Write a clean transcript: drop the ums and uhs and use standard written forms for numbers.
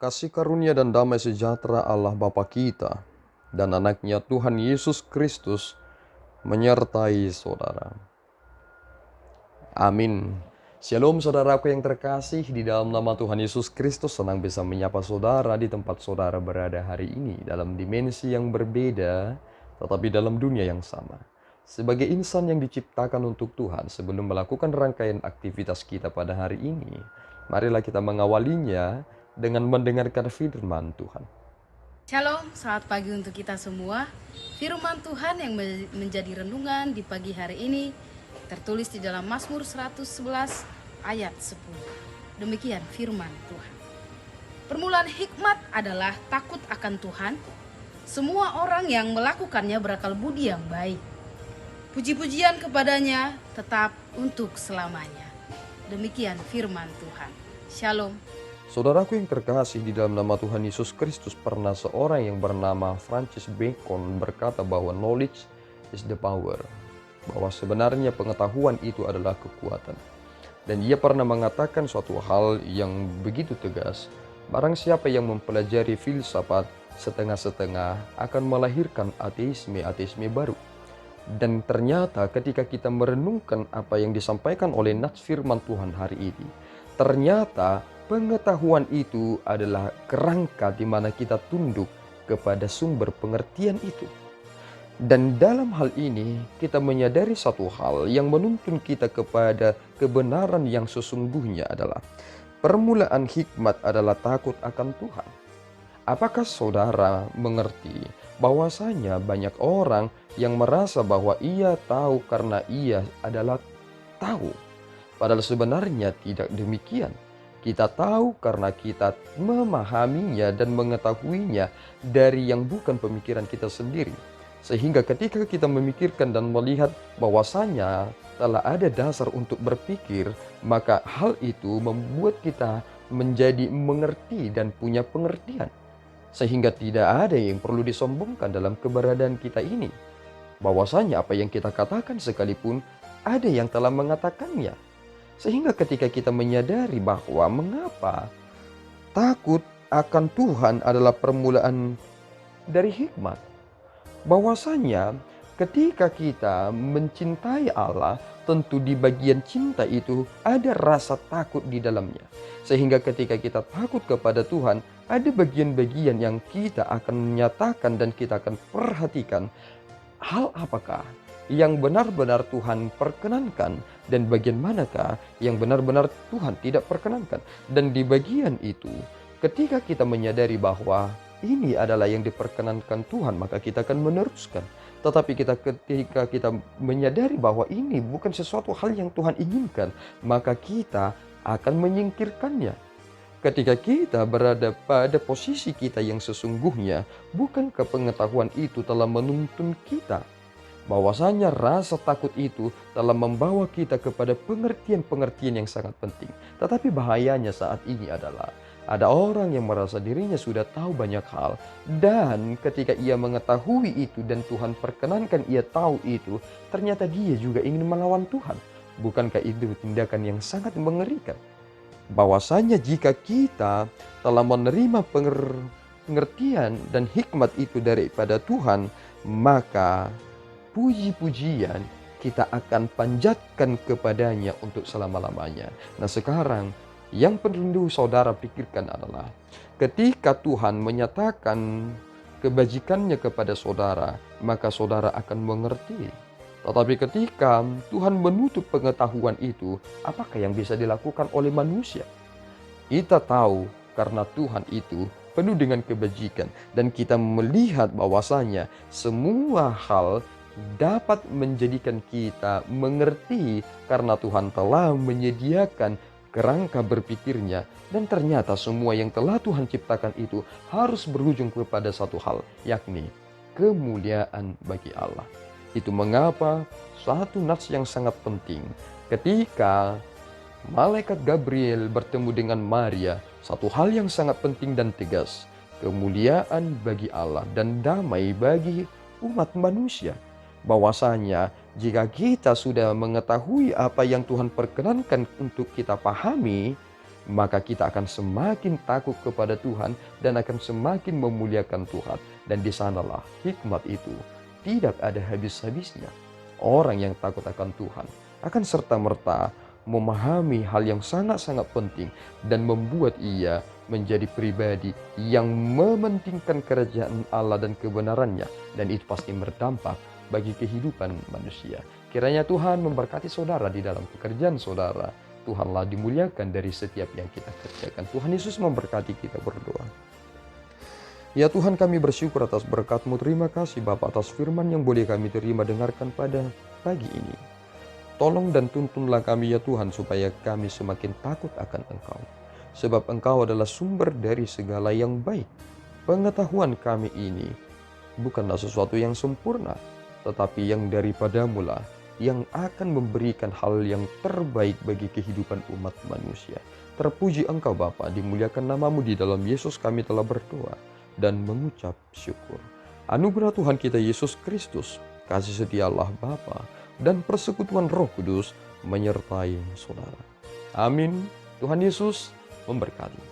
Kasih karunia dan damai sejahtera Allah Bapa kita dan anaknya Tuhan Yesus Kristus menyertai saudara. Amin. Shalom saudaraku yang terkasih, di dalam nama Tuhan Yesus Kristus senang bisa menyapa saudara di tempat saudara berada hari ini dalam dimensi yang berbeda tetapi dalam dunia yang sama. Sebagai insan yang diciptakan untuk Tuhan, sebelum melakukan rangkaian aktivitas kita pada hari ini, marilah kita mengawalinya dengan mendengarkan firman Tuhan. Shalom, selamat pagi untuk kita semua. Firman Tuhan yang menjadi renungan di pagi hari ini tertulis di dalam Mazmur 111 ayat 10. Demikian firman Tuhan. Permulaan hikmat adalah takut akan Tuhan. Semua orang yang melakukannya berakal budi yang baik. Puji-pujian kepadanya tetap untuk selamanya. Demikian firman Tuhan. Shalom. Saudaraku yang terkasih, di dalam nama Tuhan Yesus Kristus, pernah seorang yang bernama Francis Bacon berkata bahwa knowledge is the power, bahwa sebenarnya pengetahuan itu adalah kekuatan. Dan ia pernah mengatakan suatu hal yang begitu tegas, barang siapa yang mempelajari filsafat setengah-setengah akan melahirkan ateisme baru. Dan ternyata ketika kita merenungkan apa yang disampaikan oleh nats firman Tuhan hari ini, ternyata pengetahuan itu adalah kerangka di mana kita tunduk kepada sumber pengertian itu. Dan dalam hal ini kita menyadari satu hal yang menuntun kita kepada kebenaran yang sesungguhnya adalah permulaan hikmat adalah takut akan Tuhan. Apakah saudara mengerti bahwasanya banyak orang yang merasa bahwa ia tahu karena ia adalah tahu? Padahal sebenarnya tidak demikian. Kita tahu karena kita memahaminya dan mengetahuinya dari yang bukan pemikiran kita sendiri. Sehingga ketika kita memikirkan dan melihat bahwasanya telah ada dasar untuk berpikir, maka hal itu membuat kita menjadi mengerti dan punya pengertian. Sehingga tidak ada yang perlu disombongkan dalam keberadaan kita ini. Bahwasanya apa yang kita katakan sekalipun ada yang telah mengatakannya. Sehingga ketika kita menyadari bahwa mengapa takut akan Tuhan adalah permulaan dari hikmat. Bahwasanya ketika kita mencintai Allah, tentu di bagian cinta itu ada rasa takut di dalamnya. Sehingga ketika kita takut kepada Tuhan, ada bagian-bagian yang kita akan menyatakan dan kita akan perhatikan hal apakah yang benar-benar Tuhan perkenankan dan bagian manakah yang benar-benar Tuhan tidak perkenankan. Dan di bagian itu, ketika kita menyadari bahwa ini adalah yang diperkenankan Tuhan, maka kita akan meneruskan. Tetapi ketika kita menyadari bahwa ini bukan sesuatu hal yang Tuhan inginkan, maka kita akan menyingkirkannya. Ketika kita berada pada posisi kita yang sesungguhnya, bukankah pengetahuan itu telah menuntun kita? Bahwasanya rasa takut itu telah membawa kita kepada pengertian-pengertian yang sangat penting. Tetapi bahayanya saat ini adalah ada orang yang merasa dirinya sudah tahu banyak hal, dan ketika ia mengetahui itu dan Tuhan perkenankan ia tahu itu, ternyata dia juga ingin melawan Tuhan. Bukankah itu tindakan yang sangat mengerikan? Bahwasanya jika kita telah menerima pengertian dan hikmat itu daripada Tuhan, maka puji-pujian kita akan panjatkan kepadanya untuk selama-lamanya. Nah sekarang yang perlu saudara pikirkan adalah ketika Tuhan menyatakan kebajikannya kepada saudara, maka saudara akan mengerti. Tetapi ketika Tuhan menutup pengetahuan itu, apakah yang bisa dilakukan oleh manusia? Kita tahu karena Tuhan itu penuh dengan kebajikan, dan kita melihat bahwasanya semua hal dapat menjadikan kita mengerti karena Tuhan telah menyediakan kerangka berpikirnya. Dan ternyata semua yang telah Tuhan ciptakan itu harus berujung kepada satu hal, yakni kemuliaan bagi Allah. Itu mengapa satu nats yang sangat penting ketika malaikat Gabriel bertemu dengan Maria, satu hal yang sangat penting dan tegas, kemuliaan bagi Allah dan damai bagi umat manusia. Bahwasanya jika kita sudah mengetahui apa yang Tuhan perkenankan untuk kita pahami, maka kita akan semakin takut kepada Tuhan dan akan semakin memuliakan Tuhan. Dan di sanalah hikmat itu tidak ada habis-habisnya. Orang yang takut akan Tuhan akan serta-merta memahami hal yang sangat-sangat penting dan membuat ia menjadi pribadi yang mementingkan kerajaan Allah dan kebenarannya, dan itu pasti berdampak bagi kehidupan manusia. Kiranya Tuhan memberkati saudara di dalam pekerjaan saudara. Tuhanlah dimuliakan dari setiap yang kita kerjakan. Tuhan Yesus memberkati, kita berdoa. Ya Tuhan, kami bersyukur atas berkat-Mu. Terima kasih Bapa atas firman yang boleh kami terima dengarkan pada pagi ini. Tolong dan tuntunlah kami ya Tuhan, supaya kami semakin takut akan Engkau. Sebab Engkau adalah sumber dari segala yang baik. Pengetahuan kami ini bukanlah sesuatu yang sempurna, tetapi yang daripadamu lah, yang akan memberikan hal yang terbaik bagi kehidupan umat manusia. Terpuji Engkau Bapa, dimuliakan namamu. Di dalam Yesus kami telah berdoa dan mengucap syukur. Anugerah Tuhan kita Yesus Kristus, kasih setia Allah Bapa, dan persekutuan Roh Kudus menyertai saudara. Amin. Tuhan Yesus memberkati.